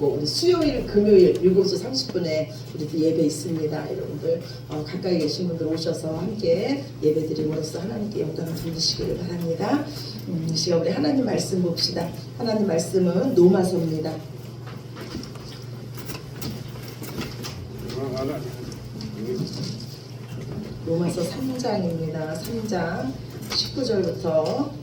있고 우리 수요일 금요일 7시 30분에 우리 예배 있습니다. 여러분들 가까이 계신 분들 오셔서 함께 예배 드림으로써 하나님께 영광을 돌리시기를 바랍니다. 이 시간 우리 하나님 말씀 봅시다. 하나님 말씀은 로마서입니다. 로마서 3장입니다. 3장 19절부터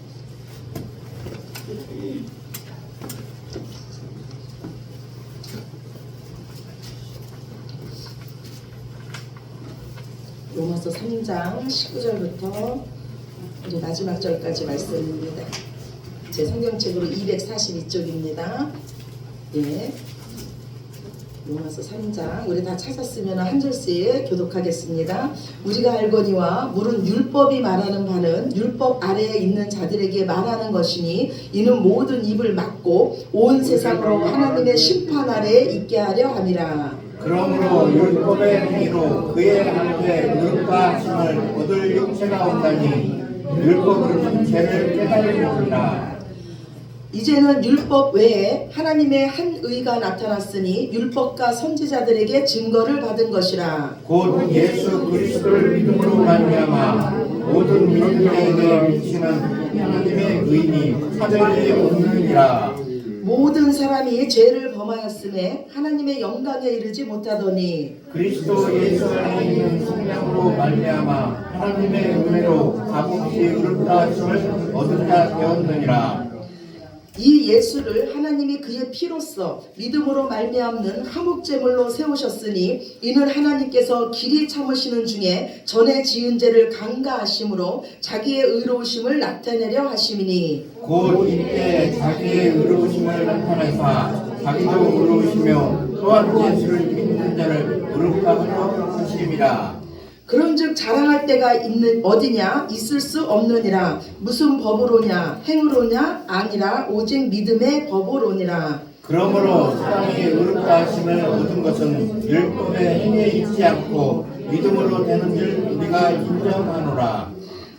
로마서 3장 19절부터 우리 마지막 절까지 말씀입니다. 제 성경책으로 242쪽입니다. 예. 로마서 3장 우리 다 찾았으면 한 절씩 교독하겠습니다. 우리가 알거니와 물은 율법이 말하는 바는 율법 아래에 있는 자들에게 말하는 것이니 이는 모든 입을 막고 온 세상으로 하나님의 심판 아래에 있게 하려 함이라. 그러므로 율법의 행위로 그의 앞에 의롭다 하심을 얻을 육체가 온다니 율법으로는 죄를 깨달으리라. 이제는 율법 외에 하나님의 한 의가 나타났으니 율법과 선지자들에게 증거를 받은 것이라. 곧 예수 그리스도를 믿음으로 말미암아 모든 민족에게 미치는 하나님의 의니 차별이 없느니라. 모든 사람이 죄를 범하였음에 하나님의 영광에 이르지 못하더니 그리스도 예수 안에 있는 성령으로 말미암아 하나님의 은혜로 값없이 의롭다 하심을 얻은자 되었느니라. 이 예수를 하나님이 그의 피로써 믿음으로 말미암는 화목제물로 세우셨으니 이는 하나님께서 길이 참으시는 중에 전에 지은 죄를 강가하심으로 자기의 의로우심을 나타내려 하심이니 곧 이때 자기의 의로우심을 나타내사 자기도 의로우시며 또한 예수를 믿는 자를 의롭다 하려 하심이라. 그런즉 자랑할 때가 있는 어디냐 있을 수 없느니라. 무슨 법으로냐 행으로냐 아니라 오직 믿음의 법으로니라. 그러므로 사람이 의롭다 하심을 얻은 것은 율법의 행위에 있지 않고 믿음으로 되는 줄 우리가 인정하노라.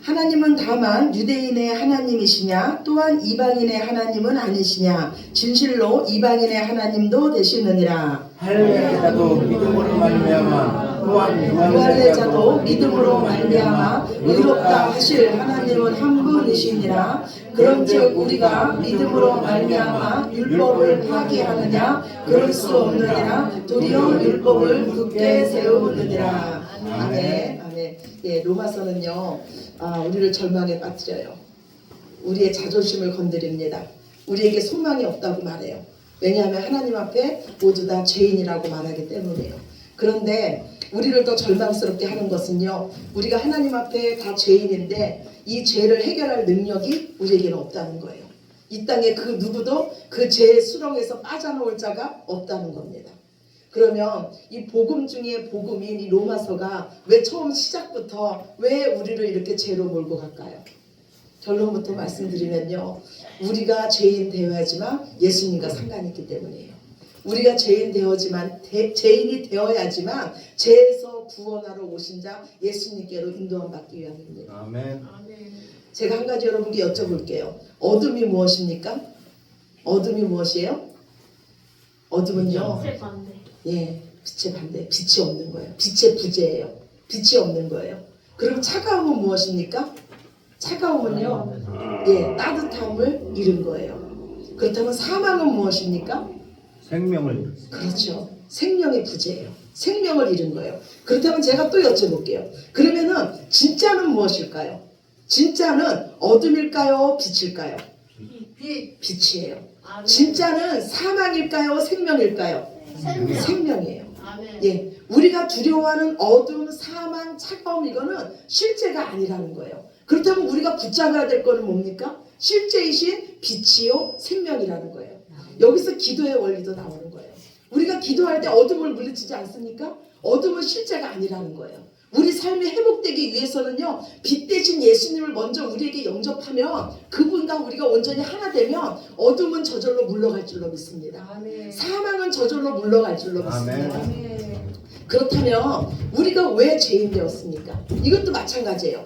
하나님은 다만 유대인의 하나님이시냐 또한 이방인의 하나님은 아니시냐 진실로 이방인의 하나님도 되시느니라. 할례자도 믿음으로 말미암아 또한 유할례자도 믿음으로 말미암아 의롭다 하실 하나님은 한 분이시니라. 그런즉 우리가 믿음으로 말미암아 율법을 파기하느냐 그럴 수 없느니라. 도리어 율법을 굳게 세우느니라. 아멘. 아멘. 예, 로마서는요 우리를 절망에 빠뜨려요. 우리의 자존심을 건드립니다. 우리에게 소망이 없다고 말해요. 왜냐하면 하나님 앞에 모두 다 죄인이라고 말하기 때문이에요. 그런데 우리를 더 절망스럽게 하는 것은요 우리가 하나님 앞에 다 죄인인데 이 죄를 해결할 능력이 우리에게는 없다는 거예요. 이 땅에 그 누구도 그 죄의 수렁에서 빠져나올 자가 없다는 겁니다. 그러면 이 복음 중에 복음인 이 로마서가 왜 처음 시작부터 왜 우리를 이렇게 죄로 몰고 갈까요? 결론부터 말씀드리면요 우리가 죄인 되어야지만 예수님과 상관이 있기 때문이에요. 우리가 죄인 죄인이 되어야지만 죄에서 구원하러 오신 자 예수님께로 인도함 받기 위함입니다. 아멘. 제가 한 가지 여러분께 여쭤볼게요. 어둠이 무엇입니까? 어둠이 무엇이에요? 어둠은요 예, 빛의 반대, 빛이 없는 거예요. 빛의 부재예요. 빛이 없는 거예요. 그럼 차가움은 무엇입니까? 차가움은요 예, 따뜻함을 잃은 거예요. 그렇다면 사망은 무엇입니까? 생명을 그렇죠. 생명의 부재예요. 생명을 잃은 거예요. 그렇다면 제가 또 여쭤볼게요. 그러면은 진짜는 무엇일까요? 진짜는 어둠일까요? 빛일까요? 빛이에요. 진짜는 사망일까요? 생명일까요? 생명이에요. 예, 우리가 두려워하는 어둠, 사망, 차가움 이거는 실제가 아니라는 거예요. 그렇다면 우리가 붙잡아야 될 거는 뭡니까? 실제이신 빛이요 생명이라는 거예요. 여기서 기도의 원리도 나오는 거예요. 우리가 기도할 때 어둠을 물리치지 않습니까? 어둠은 실제가 아니라는 거예요. 우리 삶이 회복되기 위해서는요 빛 대신 예수님을 먼저 우리에게 영접하면 그분과 우리가 온전히 하나 되면 어둠은 저절로 물러갈 줄로 믿습니다. 아멘. 사망은 저절로 물러갈 줄로 믿습니다. 아멘. 그렇다면 우리가 왜 죄인 되었습니까? 이것도 마찬가지예요.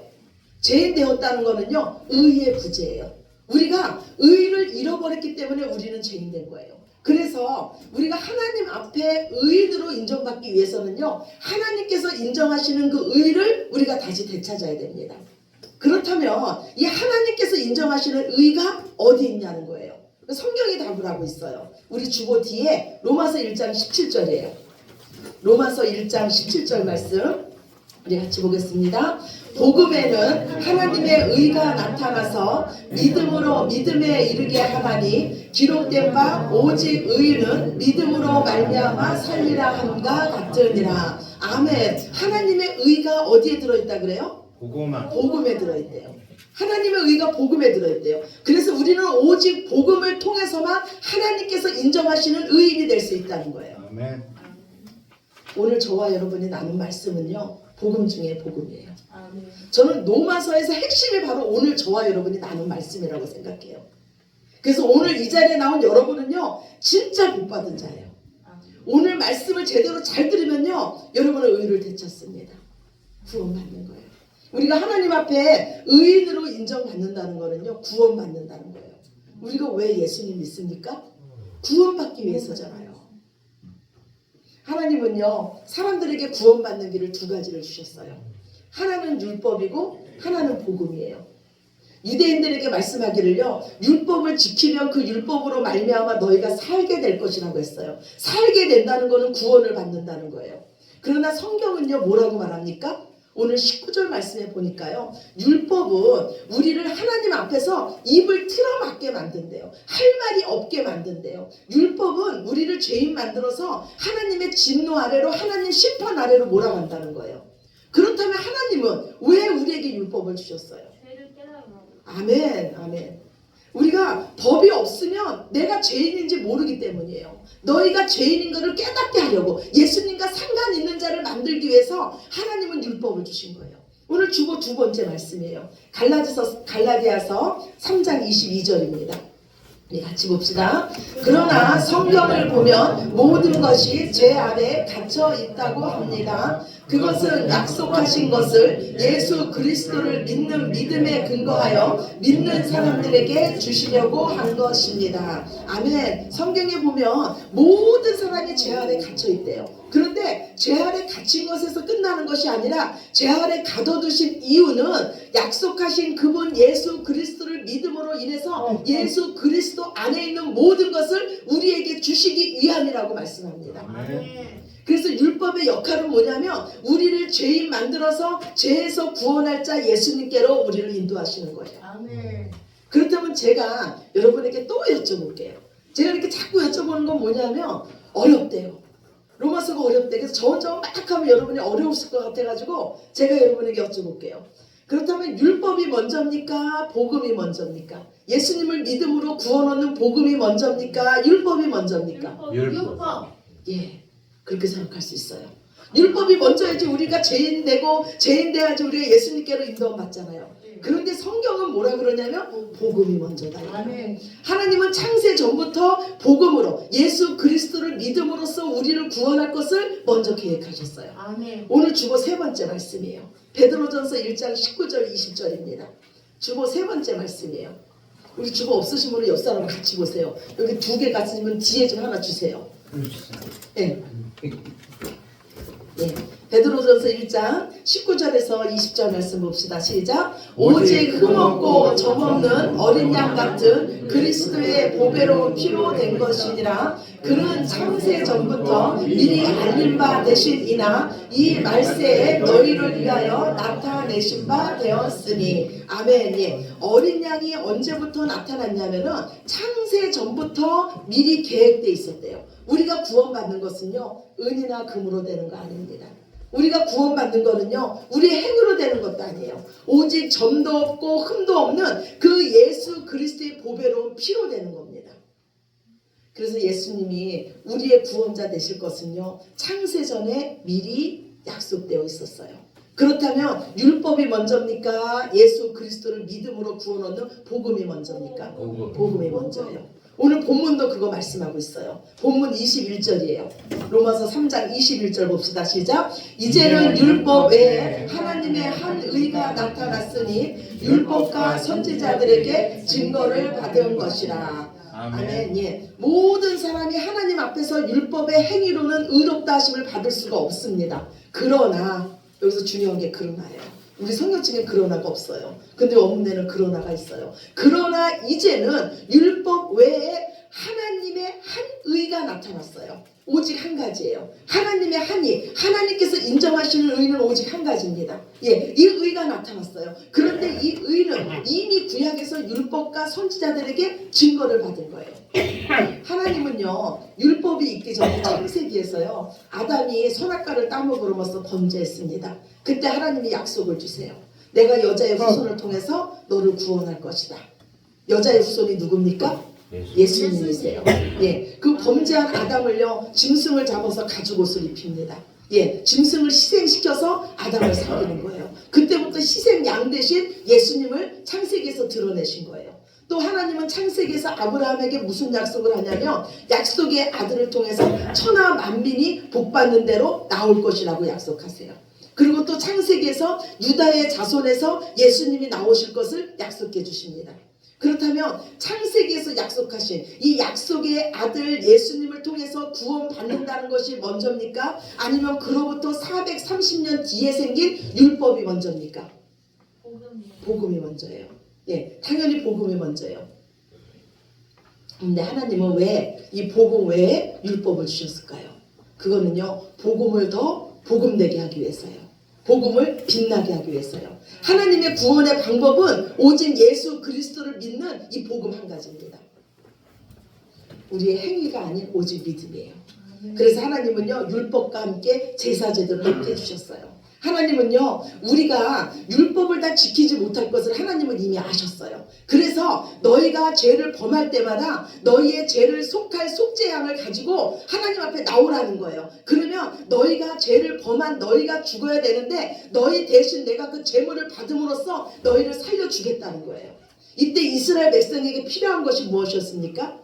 죄인 되었다는 거는요 의의 부재예요. 우리가 의를 잃어버렸기 때문에 우리는 죄인 된 거예요. 그래서 우리가 하나님 앞에 의인으로 인정받기 위해서는요, 하나님께서 인정하시는 그 의를 우리가 다시 되찾아야 됩니다. 그렇다면 이 하나님께서 인정하시는 의가 어디 있냐는 거예요. 성경이 답을 하고 있어요. 우리 주보 뒤에 로마서 1장 17절이에요. 로마서 1장 17절 말씀 우리 같이 보겠습니다. 복음에는 하나님의 의가 나타나서 믿음으로 믿음에 이르게 하나니 기록된 바 오직 의인은 믿음으로 말미암아 살리라 함과 같으니라. 아멘. 하나님의 의가 어디에 들어있다 그래요? 복음에 들어있대요. 하나님의 의가 복음에 들어있대요. 그래서 우리는 오직 복음을 통해서만 하나님께서 인정하시는 의인이 될 수 있다는 거예요. 아멘. 오늘 저와 여러분이 나눈 말씀은요, 복음 중에 복음이에요. 저는 로마서에서 핵심이 바로 오늘 저와 여러분이 나눈 말씀이라고 생각해요. 그래서 오늘 이 자리에 나온 여러분은요, 진짜 복 받은 자예요. 오늘 말씀을 제대로 잘 들으면요, 여러분의 의를 되찾습니다. 구원받는 거예요. 우리가 하나님 앞에 의인으로 인정받는다는 거는요, 구원받는다는 거예요. 우리가 왜 예수님 믿습니까? 구원받기 위해서잖아요. 하나님은요, 사람들에게 구원받는 길을 두 가지를 주셨어요. 하나는 율법이고 하나는 복음이에요. 유대인들에게 말씀하기를요, 율법을 지키면 그 율법으로 말미암아 너희가 살게 될 것이라고 했어요. 살게 된다는 거는 구원을 받는다는 거예요. 그러나 성경은요, 뭐라고 말합니까? 오늘 19절 말씀에 보니까요, 율법은 우리를 하나님 앞에서 입을 틀어막게 만든대요. 할 말이 없게 만든대요. 율법은 우리를 죄인 만들어서 하나님의 진노 아래로, 하나님 심판 아래로 몰아간다는 거예요. 그렇다면 하나님은 왜 우리에게 율법을 주셨어요? 아멘, 아멘. 우리가 법이 없으면 내가 죄인인지 모르기 때문이에요. 너희가 죄인인 것을 깨닫게 하려고 예수님과 상관 있는 자를 만들기 위해서 하나님은 율법을 주신 거예요. 오늘 주보 두 번째 말씀이에요. 갈라디아서 3장 22절입니다. 네, 같이 봅시다. 그러나 성경을 보면 모든 것이 제 안에 갇혀 있다고 합니다. 그것은 약속하신 것을 예수 그리스도를 믿는 믿음에 근거하여 믿는 사람들에게 주시려고 한 것입니다. 아멘. 성경에 보면 모든 사람이 제 안에 갇혀 있대요. 그런데 제 안에 갇힌 것에서 끝나는 것이 아니라 제 안에 가둬두신 이유는 약속하신 그분 예수 그리스도를 믿음으로 인해서 예수 그리스도 안에 있는 모든 것을 우리에게 주시기 위함이라고 말씀합니다. 아멘. 그래서 율법의 역할은 뭐냐면 우리를 죄인 만들어서 죄에서 구원할 자 예수님께로 우리를 인도하시는 거예요. 아멘. 그렇다면 제가 여러분에게 또 여쭤볼게요. 제가 이렇게 자꾸 여쭤보는 건 뭐냐면 어렵대요. 로마서가 어렵대. 그래서 저 혼자 막 하면 여러분이 어려우실 것 같아가지고 제가 여러분에게 여쭤볼게요. 그렇다면 율법이 먼저입니까? 복음이 먼저입니까? 예수님을 믿음으로 구원 얻는 복음이 먼저입니까? 율법이 먼저입니까? 율법. 예, 그렇게 생각할 수 있어요. 율법이 먼저야지 우리가 죄인 되고 죄인 돼야지 우리가 예수님께로 인도함 받잖아요. 그런데 성경은 뭐라 그러냐면 복음이 먼저다. 아멘. 하나님은 창세 전부터 복음으로 예수 그리스도를 믿음으로써 우리를 구원할 것을 먼저 계획하셨어요. 아멘. 오늘 주보 세 번째 말씀이에요. 베드로전서 1장 19절 20절입니다. 주보 세 번째 말씀이에요. 우리 주보 없으신 분은 옆 사람 같이 보세요. 여기 두 개 같으면 뒤에 좀 하나 주세요. 예. 예. 베드로전서 1장 19절에서 20절 말씀 봅시다. 시작. 오직 흠없고 점없는 어린 양 같은 그리스도의 보배로운 피로 된 것이니라. 그는 창세 전부터 미리 알린 바 되시니나 이 말세에 너희를 위하여 나타내신 바 되었으니. 아멘. 예. 어린 양이 언제부터 나타났냐면은 창세 전부터 미리 계획돼 있었대요. 우리가 구원받는 것은요, 은이나 금으로 되는 거 아닙니다. 우리가 구원받는 거는요, 우리의 행위로 되는 것도 아니에요. 오직 점도 없고 흠도 없는 그 예수 그리스도의 보배로운 피로 되는 겁니다. 그래서 예수님이 우리의 구원자 되실 것은요, 창세전에 미리 약속되어 있었어요. 그렇다면 율법이 먼저입니까? 예수 그리스도를 믿음으로 구원 얻는 복음이 먼저입니까? 복음이 먼저예요. 오늘 본문도 그거 말씀하고 있어요. 본문 21절이에요. 로마서 3장 21절 봅시다. 시작. 이제는 율법 외에 하나님의 한 의가 나타났으니 율법과 선지자들에게 증거를 받은 것이라. 아멘. 예. 모든 사람이 하나님 앞에서 율법의 행위로는 의롭다 하심을 받을 수가 없습니다. 그러나 여기서 중요한 게 그러나예요. 우리 성경책에 그러나가 없어요. 근데 없는 데는 그러나가 있어요. 그러나 이제는 율법 외에 하나님의 한 의가 나타났어요. 오직 한 가지예요. 하나님의 한이, 하나님께서 인정하시는 의는 오직 한 가지입니다. 예, 이 의가 나타났어요. 그런데 이 의는 이미 구약에서 율법과 선지자들에게 증거를 받은 거예요. 하나님은요, 율법이 있기 전에 창세기에서요, 아담이 선악과를 따먹으로써 범죄했습니다. 그때 하나님이 약속을 주세요. 내가 여자의 후손을 통해서 너를 구원할 것이다. 여자의 후손이 누굽니까? 예수님이세요. 예, 그 범죄한 아담을요, 짐승을 잡아서 가죽옷을 입힙니다. 예, 짐승을 희생시켜서 아담을 살리는 거예요. 그때부터 희생양 대신 예수님을 창세기에서 드러내신 거예요. 또 하나님은 창세기에서 아브라함에게 무슨 약속을 하냐면 약속의 아들을 통해서 천하 만민이 복받는 대로 나올 것이라고 약속하세요. 그리고 또 창세기에서 유다의 자손에서 예수님이 나오실 것을 약속해 주십니다. 그렇다면 창세기에서 약속하신 이 약속의 아들 예수님을 통해서 구원받는다는 것이 먼저입니까? 아니면 그로부터 430년 뒤에 생긴 율법이 먼저입니까? 복음이 먼저예요. 예, 당연히 복음이 먼저예요. 근데 하나님은 왜 이 복음 외에 율법을 주셨을까요? 그거는요, 복음을 더 복음되게 하기 위해서요. 복음을 빛나게 하기 위해서요. 하나님의 구원의 방법은 오직 예수 그리스도를 믿는 이 복음 한 가지입니다. 우리의 행위가 아닌 오직 믿음이에요. 그래서 하나님은요, 율법과 함께 제사 제도를 함께 해주셨어요. 하나님은요, 우리가 율법을 다 지키지 못할 것을 하나님은 이미 아셨어요. 그래서 너희가 죄를 범할 때마다 너희의 죄를 속할 속죄양을 가지고 하나님 앞에 나오라는 거예요. 그러면 너희가 죄를 범한 너희가 죽어야 되는데 너희 대신 내가 그 제물을 받음으로써 너희를 살려주겠다는 거예요. 이때 이스라엘 백성에게 필요한 것이 무엇이었습니까?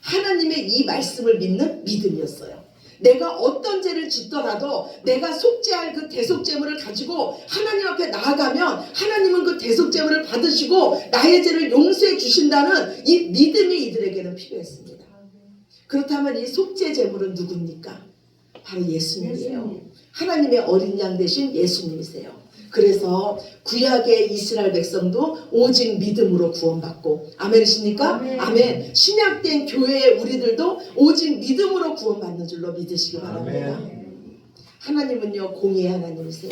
하나님의 이 말씀을 믿는 믿음이었어요. 내가 어떤 죄를 짓더라도 내가 속죄할 그 대속제물을 가지고 하나님 앞에 나아가면 하나님은 그 대속제물을 받으시고 나의 죄를 용서해 주신다는 이 믿음이 이들에게는 필요했습니다. 그렇다면 이 속죄제물은 누굽니까? 바로 예수님이에요. 하나님의 어린 양 대신 예수님이세요. 그래서 구약의 이스라엘 백성도 오직 믿음으로 구원받고, 아멘이십니까? 아멘. 아멘. 신약된 교회의 우리들도 오직 믿음으로 구원받는 줄로 믿으시기 바랍니다. 아멘. 하나님은요, 공의의 하나님이세요.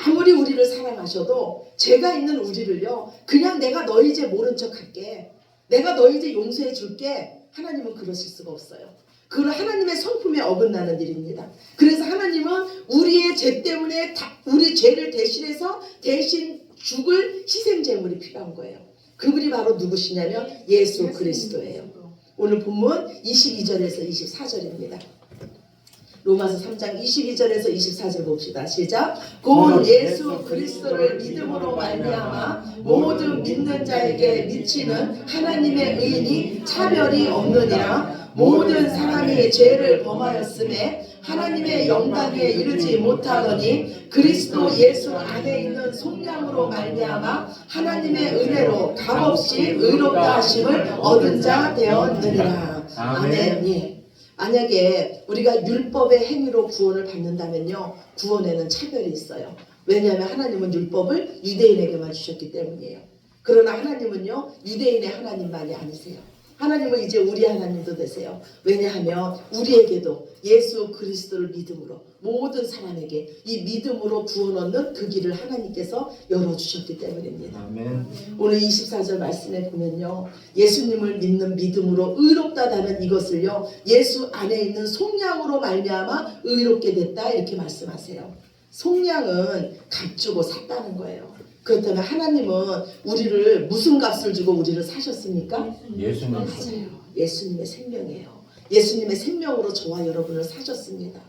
아무리 우리를 사랑하셔도 죄가 있는 우리를요, 그냥 내가 너희 죄 모른 척 할게, 내가 너희 죄 용서해 줄게, 하나님은 그러실 수가 없어요. 그건 하나님의 성품에 어긋나는 일입니다. 그래서 하나님은 우리의 죄 때문에 우리 죄를 대신해서 대신 죽을 희생제물이 필요한 거예요. 그분이 바로 누구시냐면 예수 그리스도예요. 오늘 본문 22절에서 24절입니다. 로마서 3장 22절에서 24절 봅시다. 시작. 곧 예수 그리스도를 믿음으로 말미암아 모든 믿는 자에게 미치는 하나님의 의인이 차별이 없느니라. 모든 사람이 죄를 범하였음에 하나님의 영광에 이르지 못하더니 그리스도 예수 안에 있는 속량으로 말미암아 하나님의 은혜로 값없이 의롭다 하심을 얻은 자 되었느니라. 아멘. 예. 만약에 우리가 율법의 행위로 구원을 받는다면요, 구원에는 차별이 있어요. 왜냐하면 하나님은 율법을 유대인에게만 주셨기 때문이에요. 그러나 하나님은요, 유대인의 하나님만이 아니세요. 하나님은 이제 우리 하나님도 되세요. 왜냐하면 우리에게도 예수 그리스도를 믿음으로 모든 사람에게 이 믿음으로 구원 얻는 그 길을 하나님께서 열어주셨기 때문입니다. 아멘. 오늘 24절 말씀에 보면요, 예수님을 믿는 믿음으로 의롭다다는 이것을요, 예수 안에 있는 속량으로 말미암아 의롭게 됐다 이렇게 말씀하세요. 속량은 값 주고 샀다는 거예요. 그렇다면 하나님은 우리를 무슨 값을 주고 우리를 사셨습니까? 예수님. 맞아요. 예수님의 생명이에요. 예수님의 생명으로 저와 여러분을 사셨습니다.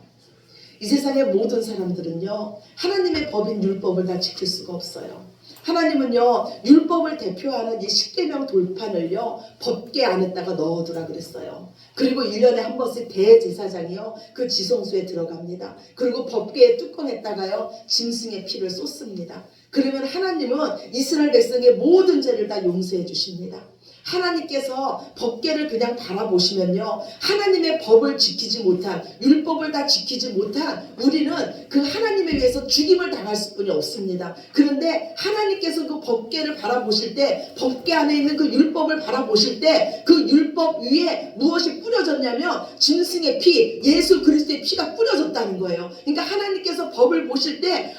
이 세상의 모든 사람들은요, 하나님의 법인 율법을 다 지킬 수가 없어요. 하나님은요, 율법을 대표하는 이 십계명 돌판을요, 법궤 안에다가 넣어두라 그랬어요. 그리고 1년에 한 번씩 대제사장이요, 그 지성소에 들어갑니다. 그리고 법궤의 뚜껑에다가요, 짐승의 피를 쏟습니다. 그러면 하나님은 이스라엘 백성의 모든 죄를 다 용서해 주십니다. 하나님께서 법궤를 그냥 바라보시면요, 하나님의 법을 지키지 못한, 율법을 다 지키지 못한 우리는 그 하나님에 의해서 죽임을 당할 수뿐이 없습니다. 그런데 하나님께서 그 법궤를 바라보실 때, 법궤 안에 있는 그 율법을 바라보실 때 그 율법 위에 무엇이 뿌려졌냐면 짐승의 피, 예수 그리스도의 피가 뿌려졌다는 거예요. 그러니까 하나님께서 법을 보실 때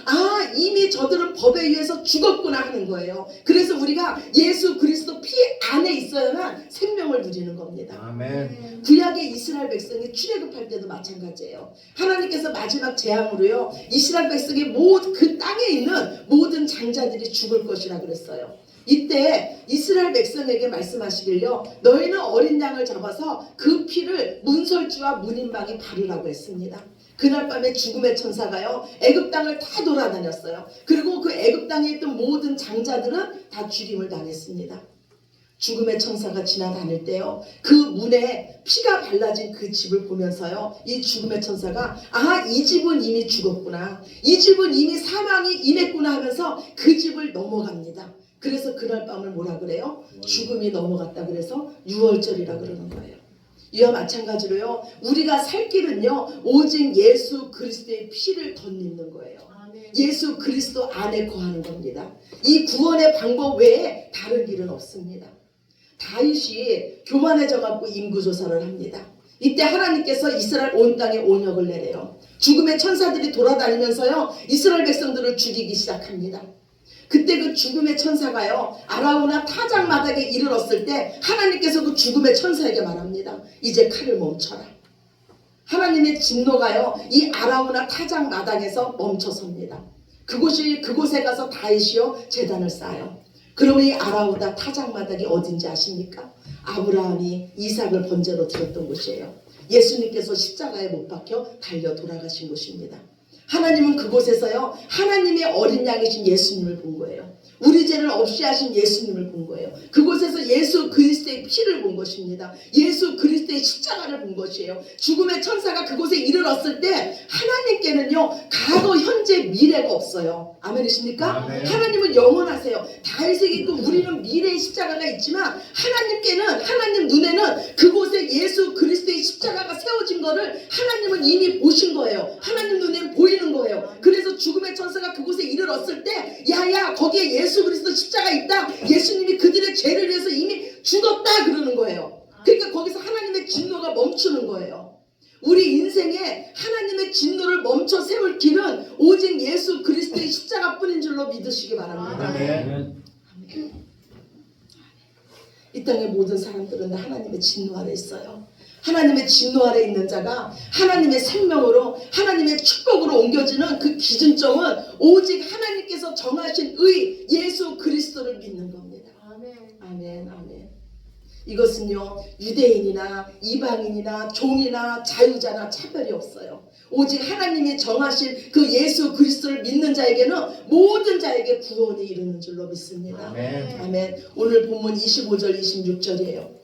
이미 저들은 법에 의해서 죽었구나 하는 거예요. 그래서 우리가 예수 그리스도 피 안에 있어야만 생명을 누리는 겁니다. 아멘. 구약의 이스라엘 백성이 출애굽할 때도 마찬가지예요. 하나님께서 마지막 재앙으로요, 이스라엘 백성의 모든 그 땅에 있는 모든 장자들이 죽을 것이라 그랬어요. 이때 이스라엘 백성에게 말씀하시길요, 너희는 어린 양을 잡아서 그 피를 문설주와 문인방에 바르라고 했습니다. 그날 밤에 죽음의 천사가요, 애굽 땅을 다 돌아다녔어요. 그리고 그 애굽 땅에 있던 모든 장자들은 다 죽임을 당했습니다. 죽음의 천사가 지나다닐 때요, 그 문에 피가 발라진 그 집을 보면서요, 이 죽음의 천사가 이 집은 이미 죽었구나, 이 집은 이미 사망이 임했구나 하면서 그 집을 넘어갑니다. 그래서 그날 밤을 뭐라 그래요? 죽음이 넘어갔다 그래서 유월절이라 그러는 거예요. 이와 마찬가지로요, 우리가 살 길은요, 오직 예수 그리스도의 피를 덧입는 거예요. 예수 그리스도 안에 거하는 겁니다. 이 구원의 방법 외에 다른 길은 없습니다. 다윗이 교만해져 갖고 인구조사를 합니다. 이때 하나님께서 이스라엘 온 땅에 온역을 내려요. 죽음의 천사들이 돌아다니면서요, 이스라엘 백성들을 죽이기 시작합니다. 그때 그 죽음의 천사가요, 아라우나 타작마당에 이르렀을 때 하나님께서 그 죽음의 천사에게 말합니다. 이제 칼을 멈춰라. 하나님의 진노가요, 이 아라우나 타작마당에서 멈춰섭니다. 그곳에 가서 다윗이요, 제단을 쌓아요. 그러면 이 아라우나 타작마당이 어딘지 아십니까? 아브라함이 이삭을 번제로 드렸던 곳이에요. 예수님께서 십자가에 못 박혀 달려 돌아가신 곳입니다. 하나님은 그곳에서요, 하나님의 어린 양이신 예수님을 본 거예요. 우리 죄를 없이 하신 예수님을 본 거예요. 그곳에서 예수 그리스도의 피를 본 것입니다. 예수 그리스도의 십자가를 본 것이에요. 죽음의 천사가 그곳에 이르렀을 때 하나님께는요, 과거, 현재, 미래가 없어요. 아멘이십니까? 아멘. 하나님은 영원하세요. 다윗에게 있고 우리는 미래의 십자가가 있지만 하나님께는, 하나님 눈에는 그곳에 예수 그리스도의 십자가가 세워진 거를 하나님은 이미 보신 거예요. 하나님 눈에는 보이는 거예요. 그래서 죽음의 천사가 그곳에 이르렀을 때, 야야, 거기에 예수 그리스도 십자가 있다. 예수님이 그들의 죄를 위해서 이미 죽었다 그러는 거예요. 그러니까 거기서 하나님의 진노가 멈추는 거예요. 우리 인생에 하나님의 진노를 멈춰 세울 길은 오직 예수 그리스도의 십자가뿐인 줄로 믿으시기 바랍니다. 아멘. 이 땅의 모든 사람들은 다 하나님의 진노 아래 있어요. 하나님의 진노 아래 있는 자가 하나님의 생명으로, 하나님의 축복으로 옮겨지는 그 기준점은 오직 하나님께서 정하신 의 예수 그리스도를 믿는 겁니다. 아멘, 아멘. 이것은요, 유대인이나 이방인이나 종이나 자유자나 차별이 없어요. 오직 하나님이 정하신 그 예수 그리스도를 믿는 자에게는 모든 자에게 구원이 이르는 줄로 믿습니다. 아멘. 아멘. 오늘 본문 25절 26절이에요.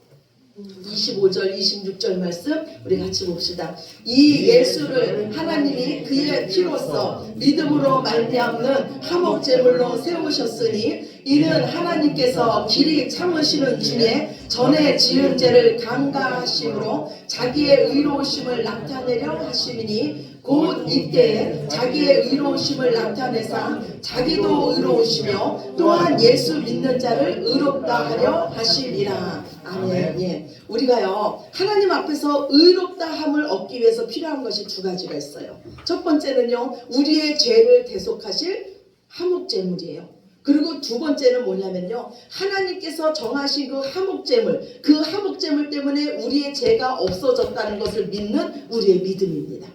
25절 26절 말씀 우리 같이 봅시다. 이 예수를 하나님이 그의 피로써 믿음으로 말미암는 화목제물로 세우셨으니 이는 하나님께서 길이 참으시는 중에 전에 지은 죄를 강가하심으로 자기의 의로우심을 나타내려 하심이니 곧 이때에 자기의 의로우심을 나타내사 자기도 의로우시며 또한 예수 믿는 자를 의롭다 하려 하심이라. 아멘. 예. 우리가요, 하나님 앞에서 의롭다 함을 얻기 위해서 필요한 것이 두 가지가 있어요. 첫 번째는요, 우리의 죄를 대속하실 화목제물이에요. 그리고 두 번째는 뭐냐면요, 하나님께서 정하신 그 화목제물, 그 화목제물 때문에 우리의 죄가 없어졌다는 것을 믿는 우리의 믿음입니다.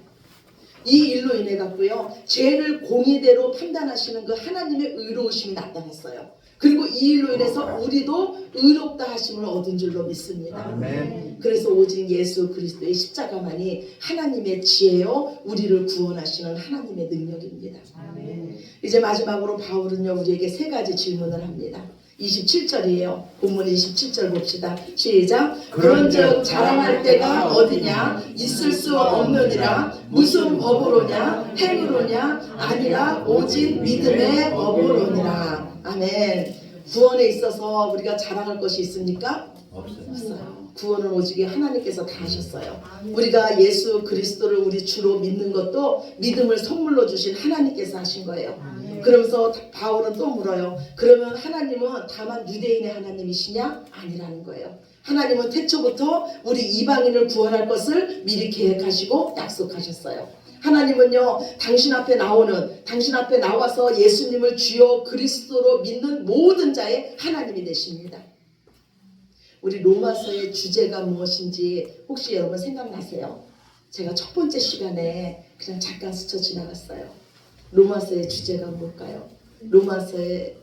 이 일로 인해 갖고요, 죄를 공의대로 판단하시는 그 하나님의 의로우심이 나타났어요. 그리고 이 일로 인해서 우리도 의롭다 하심을 얻은 줄로 믿습니다. 아멘. 그래서 오직 예수 그리스도의 십자가만이 하나님의 지혜요, 우리를 구원하시는 하나님의 능력입니다. 아멘. 이제 마지막으로 바울은요, 우리에게 세 가지 질문을 합니다. 27절이에요. 본문 27절 봅시다. 시작. 그런즉 자랑할 때가 어디냐? 있을 수 없느니라. 무슨 법으로냐? 행으로냐? 아니라 오직 믿음의 법으로니라. 아멘. 구원에 있어서 우리가 자랑할 것이 있습니까? 없어요. 구원은 오직 하나님께서 다 하셨어요. 우리가 예수 그리스도를 우리 주로 믿는 것도 믿음을 선물로 주신 하나님께서 하신 거예요. 그러면서 바울은 또 물어요. 그러면 하나님은 다만 유대인의 하나님이시냐? 아니라는 거예요. 하나님은 태초부터 우리 이방인을 구원할 것을 미리 계획하시고 약속하셨어요. 하나님은요, 당신 앞에 나와서 예수님을 주요 그리스도로 믿는 모든 자의 하나님이 되십니다. 우리 로마서의 주제가 무엇인지 혹시 여러분 생각나세요? 제가 첫 번째 시간에 그냥 잠깐 스쳐 지나갔어요. 로마서의 주제가 뭘까요? 로마서의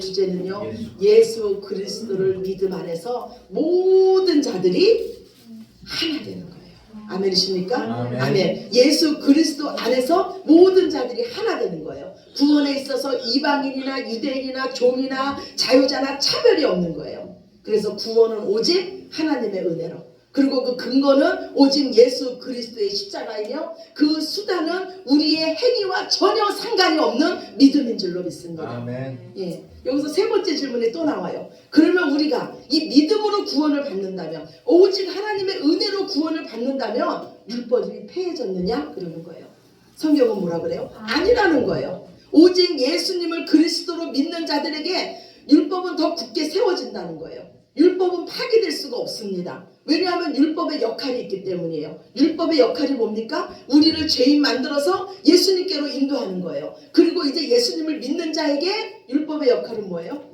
주제는요, 예수 그리스도를 믿음 안에서 모든 자들이 하나 되는 거예요. 아멘이십니까? 아멘. 예수 그리스도 안에서 모든 자들이 하나 되는 거예요. 구원에 있어서 이방인이나 유대인이나 종이나 자유자나 차별이 없는 거예요. 그래서 구원은 오직 하나님의 은혜로, 그리고 그 근거는 오직 예수 그리스도의 십자가이며 그 수단은 우리의 행위와 전혀 상관이 없는 믿음인 줄로 믿습니다. 아멘. 예, 여기서 세 번째 질문이 또 나와요. 그러면 우리가 이 믿음으로 구원을 받는다면, 오직 하나님의 은혜로 구원을 받는다면 율법이 폐해졌느냐? 그러는 거예요. 성경은 뭐라 그래요? 아니라는 거예요. 오직 예수님을 그리스도로 믿는 자들에게 율법은 더 굳게 세워진다는 거예요. 율법은 파기될 수가 없습니다. 왜냐하면 율법의 역할이 있기 때문이에요. 율법의 역할이 뭡니까? 우리를 죄인 만들어서 예수님께로 인도하는 거예요. 그리고 이제 예수님을 믿는 자에게 율법의 역할은 뭐예요?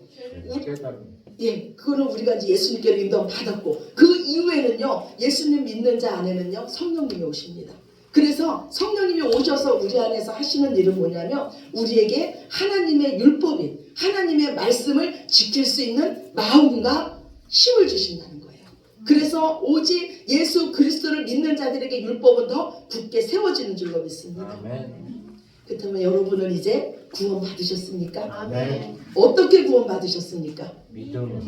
예, 그거는 우리가 이제 예수님께로 인도 받았고, 그 이후에는요, 예수님 믿는 자 안에는요, 성령님이 오십니다. 그래서 성령님이 오셔서 우리 안에서 하시는 일은 뭐냐면, 우리에게 하나님의 율법인 하나님의 말씀을 지킬 수 있는 마음과 힘을 주신다는 거예요. 그래서 오직 예수 그리스도를 믿는 자들에게 율법은 더 굳게 세워지는 줄로 믿습니다. 아멘. 그렇다면 여러분은 이제 구원 받으셨습니까? 아멘. 어떻게 구원 받으셨습니까? 믿음.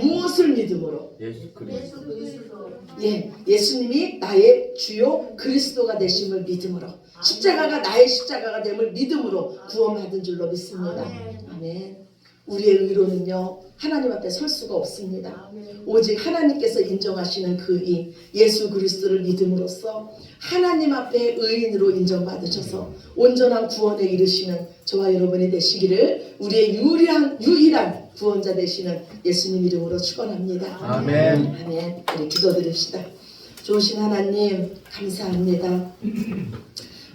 무엇을 믿음으로? 예수 그리스도. 예, 예수님이 나의 주요 그리스도가 되심을 믿음으로, 십자가가 나의 십자가가 됨을 믿음으로 구원받은 줄로 믿습니다. 아멘. 우리의 의로는요, 하나님 앞에 설 수가 없습니다. 오직 하나님께서 인정하시는 그 이 예수 그리스도를 믿음으로써 하나님 앞에 의인으로 인정받으셔서 온전한 구원에 이르시는 저와 여러분이 되시기를 우리의 유일한 구원자 되시는 예수님 이름으로 축원합니다. 아멘. 아멘. 우리 기도드립시다. 좋으신 하나님 감사합니다.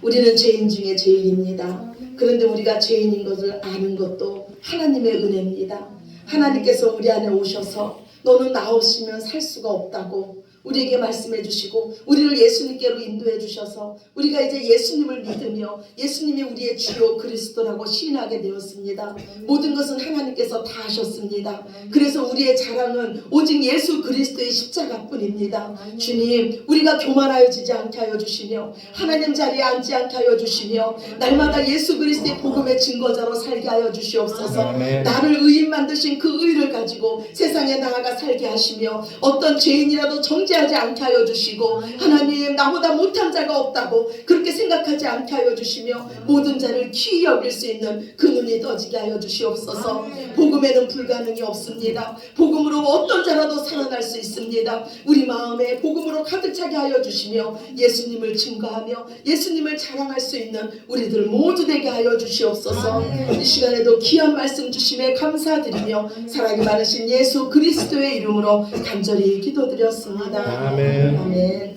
우리는 죄인 중에 죄인입니다. 그런데 우리가 죄인인 것을 아는 것도 하나님의 은혜입니다. 하나님께서 우리 안에 오셔서 너는 나 없이면 살 수가 없다고 우리에게 말씀해 주시고 우리를 예수님께로 인도해 주셔서 우리가 이제 예수님을 믿으며 예수님이 우리의 주요 그리스도라고 시인하게 되었습니다. 모든 것은 하나님께서 다 하셨습니다. 그래서 우리의 자랑은 오직 예수 그리스도의 십자가뿐입니다. 주님, 우리가 교만하여지지 않게 하여 주시며 하나님 자리에 앉지 않게 하여 주시며 날마다 예수 그리스도의 복음의 증거자로 살게 하여 주시옵소서. 나를 의인 만드신 그 의를 가지고 세상에 나아가 살게 하시며 어떤 죄인이라도 정죄하지 않게 하여 주시고 하나님, 나보다 못한 자가 없다고 그렇게 생각하지 않게 하여 주시며 모든 자를 귀히 여길 수 있는 그 눈이 떠지게 하여 주시옵소서. 복음에는 불가능이 없습니다. 복음으로 어떤 자라도 살아날 수 있습니다. 우리 마음에 복음으로 가득 차게 하여 주시며 예수님을 증거하며 예수님을 자랑할 수 있는 우리들 모두 되게 하여 주시옵소서. 이 시간에도 귀한 말씀 주심에 감사드리며 사랑이 많으신 예수 그리스도의 이름으로 간절히 기도드렸습니다. 아멘. 아멘.